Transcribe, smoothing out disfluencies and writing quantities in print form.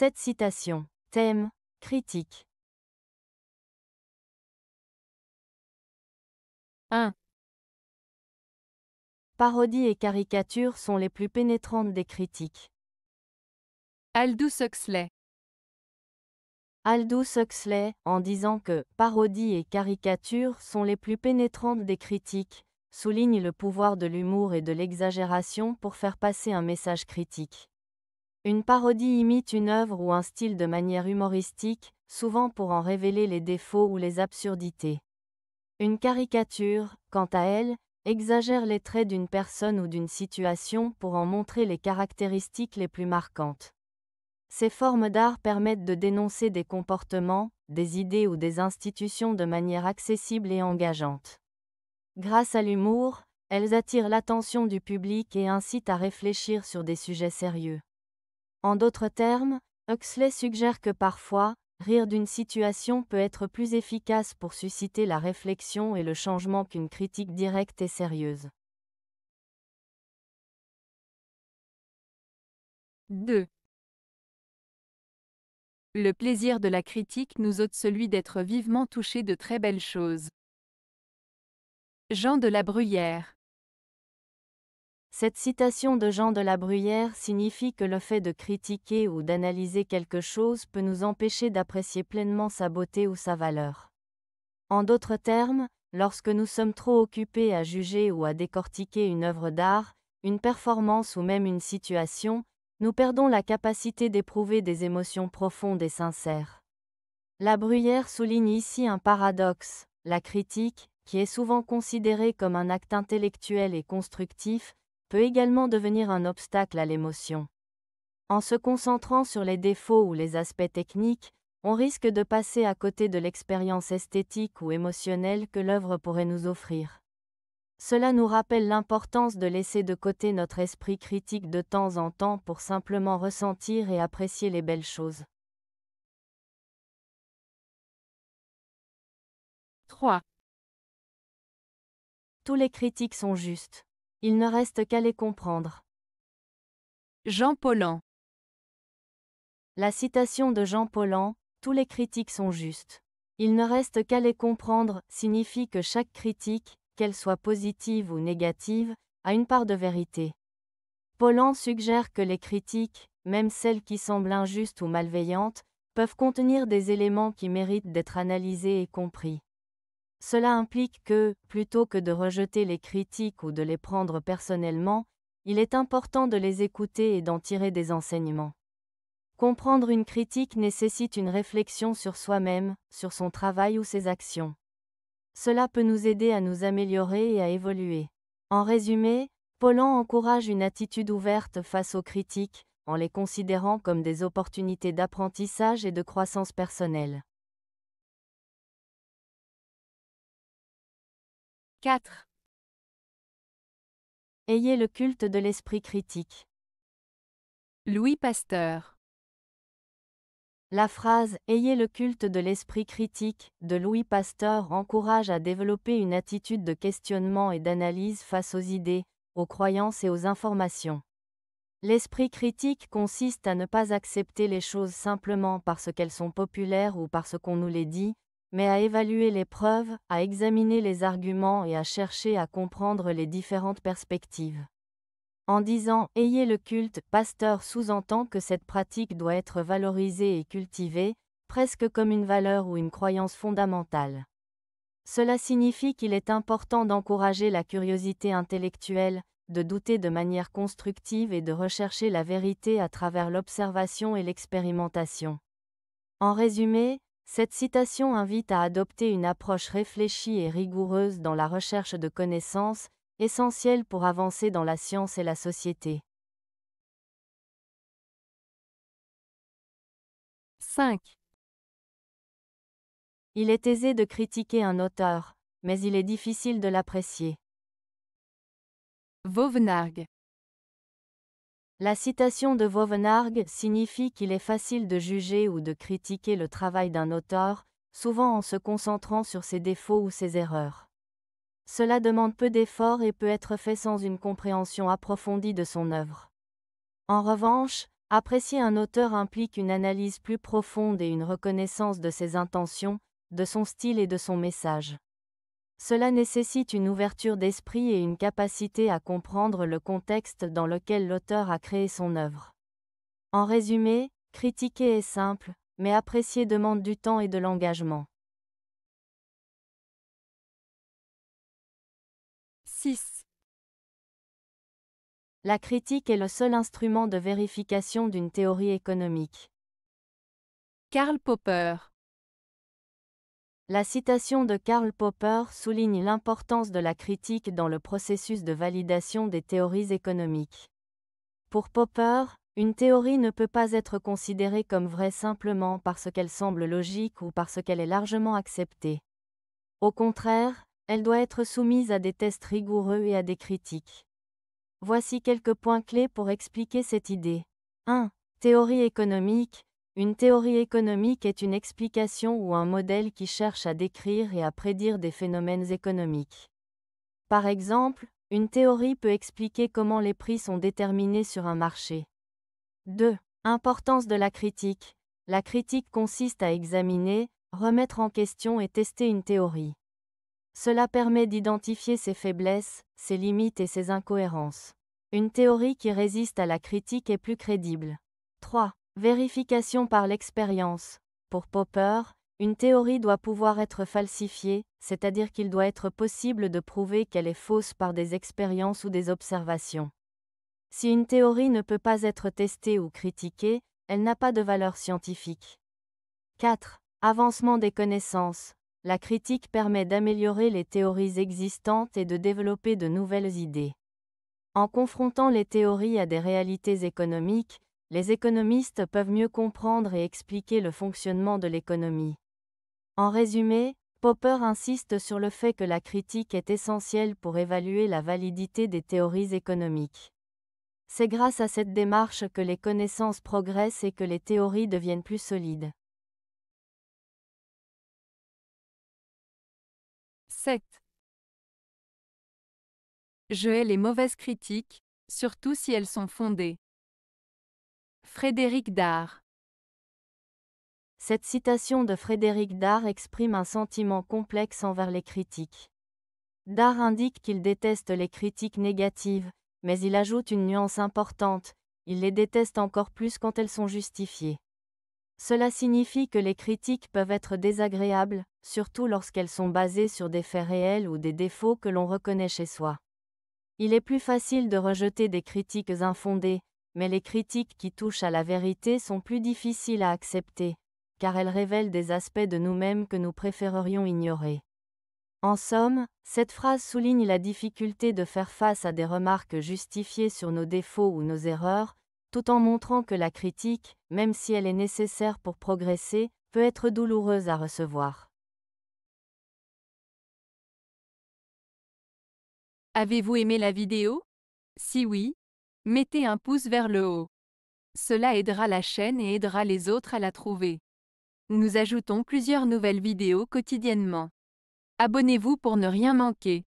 7 citations. Thème, critique. 1. Parodies et caricatures sont les plus pénétrantes des critiques. Aldous Huxley. Aldous Huxley, en disant que « parodies et caricatures sont les plus pénétrantes des critiques », souligne le pouvoir de l'humour et de l'exagération pour faire passer un message critique. Une parodie imite une œuvre ou un style de manière humoristique, souvent pour en révéler les défauts ou les absurdités. Une caricature, quant à elle, exagère les traits d'une personne ou d'une situation pour en montrer les caractéristiques les plus marquantes. Ces formes d'art permettent de dénoncer des comportements, des idées ou des institutions de manière accessible et engageante. Grâce à l'humour, elles attirent l'attention du public et incitent à réfléchir sur des sujets sérieux. En d'autres termes, Huxley suggère que parfois, rire d'une situation peut être plus efficace pour susciter la réflexion et le changement qu'une critique directe et sérieuse. 2. Le plaisir de la critique nous ôte celui d'être vivement touché de très belles choses. Jean de la Bruyère. Cette citation de Jean de la Bruyère signifie que le fait de critiquer ou d'analyser quelque chose peut nous empêcher d'apprécier pleinement sa beauté ou sa valeur. En d'autres termes, lorsque nous sommes trop occupés à juger ou à décortiquer une œuvre d'art, une performance ou même une situation, nous perdons la capacité d'éprouver des émotions profondes et sincères. La Bruyère souligne ici un paradoxe. La critique, qui est souvent considérée comme un acte intellectuel et constructif, peut également devenir un obstacle à l'émotion. En se concentrant sur les défauts ou les aspects techniques, on risque de passer à côté de l'expérience esthétique ou émotionnelle que l'œuvre pourrait nous offrir. Cela nous rappelle l'importance de laisser de côté notre esprit critique de temps en temps pour simplement ressentir et apprécier les belles choses. 3. Tous les critiques sont justes. Il ne reste qu'à les comprendre. Jean Paulhan. La citation de Jean Paulhan, « Tous les critiques sont justes. Il ne reste qu'à les comprendre » signifie que chaque critique, qu'elle soit positive ou négative, a une part de vérité. Paulhan suggère que les critiques, même celles qui semblent injustes ou malveillantes, peuvent contenir des éléments qui méritent d'être analysés et compris. Cela implique que, plutôt que de rejeter les critiques ou de les prendre personnellement, il est important de les écouter et d'en tirer des enseignements. Comprendre une critique nécessite une réflexion sur soi-même, sur son travail ou ses actions. Cela peut nous aider à nous améliorer et à évoluer. En résumé, Paulhan encourage une attitude ouverte face aux critiques, en les considérant comme des opportunités d'apprentissage et de croissance personnelle. 4. Ayez le culte de l'esprit critique. Louis Pasteur. La phrase « Ayez le culte de l'esprit critique » de Louis Pasteur encourage à développer une attitude de questionnement et d'analyse face aux idées, aux croyances et aux informations. L'esprit critique consiste à ne pas accepter les choses simplement parce qu'elles sont populaires ou parce qu'on nous les dit, mais à évaluer les preuves, à examiner les arguments et à chercher à comprendre les différentes perspectives. En disant « Ayez le culte », Pasteur sous-entend que cette pratique doit être valorisée et cultivée, presque comme une valeur ou une croyance fondamentale. Cela signifie qu'il est important d'encourager la curiosité intellectuelle, de douter de manière constructive et de rechercher la vérité à travers l'observation et l'expérimentation. En résumé, cette citation invite à adopter une approche réfléchie et rigoureuse dans la recherche de connaissances, essentielle pour avancer dans la science et la société. 5. Il est aisé de critiquer un auteur, mais il est difficile de l'apprécier. Vauvenargues. La citation de Vauvenargues signifie qu'il est facile de juger ou de critiquer le travail d'un auteur, souvent en se concentrant sur ses défauts ou ses erreurs. Cela demande peu d'efforts et peut être fait sans une compréhension approfondie de son œuvre. En revanche, Apprécier un auteur implique une analyse plus profonde et une reconnaissance de ses intentions, de son style et de son message. Cela nécessite une ouverture d'esprit et une capacité à comprendre le contexte dans lequel l'auteur a créé son œuvre. En résumé, critiquer est simple, mais apprécier demande du temps et de l'engagement. 6. La critique est le seul instrument de vérification d'une théorie économique. Karl Popper. La citation de Karl Popper souligne l'importance de la critique dans le processus de validation des théories économiques. Pour Popper, une théorie ne peut pas être considérée comme vraie simplement parce qu'elle semble logique ou parce qu'elle est largement acceptée. Au contraire, elle doit être soumise à des tests rigoureux et à des critiques. Voici quelques points clés pour expliquer cette idée. 1. Théorie économique. Une théorie économique est une explication ou un modèle qui cherche à décrire et à prédire des phénomènes économiques. Par exemple, une théorie peut expliquer comment les prix sont déterminés sur un marché. 2. Importance de la critique. La critique consiste à examiner, remettre en question et tester une théorie. Cela permet d'identifier ses faiblesses, ses limites et ses incohérences. Une théorie qui résiste à la critique est plus crédible. 3. Vérification par l'expérience. Pour Popper, une théorie doit pouvoir être falsifiée, c'est-à-dire qu'il doit être possible de prouver qu'elle est fausse par des expériences ou des observations. Si une théorie ne peut pas être testée ou critiquée, elle n'a pas de valeur scientifique. 4. Avancement des connaissances. La critique permet d'améliorer les théories existantes et de développer de nouvelles idées. En confrontant les théories à des réalités économiques, les économistes peuvent mieux comprendre et expliquer le fonctionnement de l'économie. En résumé, Popper insiste sur le fait que la critique est essentielle pour évaluer la validité des théories économiques. C'est grâce à cette démarche que les connaissances progressent et que les théories deviennent plus solides. 7. Je hais les mauvaises critiques, surtout si elles sont fondées. Frédéric Dard. Cette citation de Frédéric Dard exprime un sentiment complexe envers les critiques. Dard indique qu'il déteste les critiques négatives, mais il ajoute une nuance importante, il les déteste encore plus quand elles sont justifiées. Cela signifie que les critiques peuvent être désagréables, surtout lorsqu'elles sont basées sur des faits réels ou des défauts que l'on reconnaît chez soi. Il est plus facile de rejeter des critiques infondées, mais les critiques qui touchent à la vérité sont plus difficiles à accepter, car elles révèlent des aspects de nous-mêmes que nous préférerions ignorer. En somme, cette phrase souligne la difficulté de faire face à des remarques justifiées sur nos défauts ou nos erreurs, tout en montrant que la critique, même si elle est nécessaire pour progresser, peut être douloureuse à recevoir. Avez-vous aimé la vidéo? Si oui, mettez un pouce vers le haut. Cela aidera la chaîne et aidera les autres à la trouver. Nous ajoutons plusieurs nouvelles vidéos quotidiennement. Abonnez-vous pour ne rien manquer.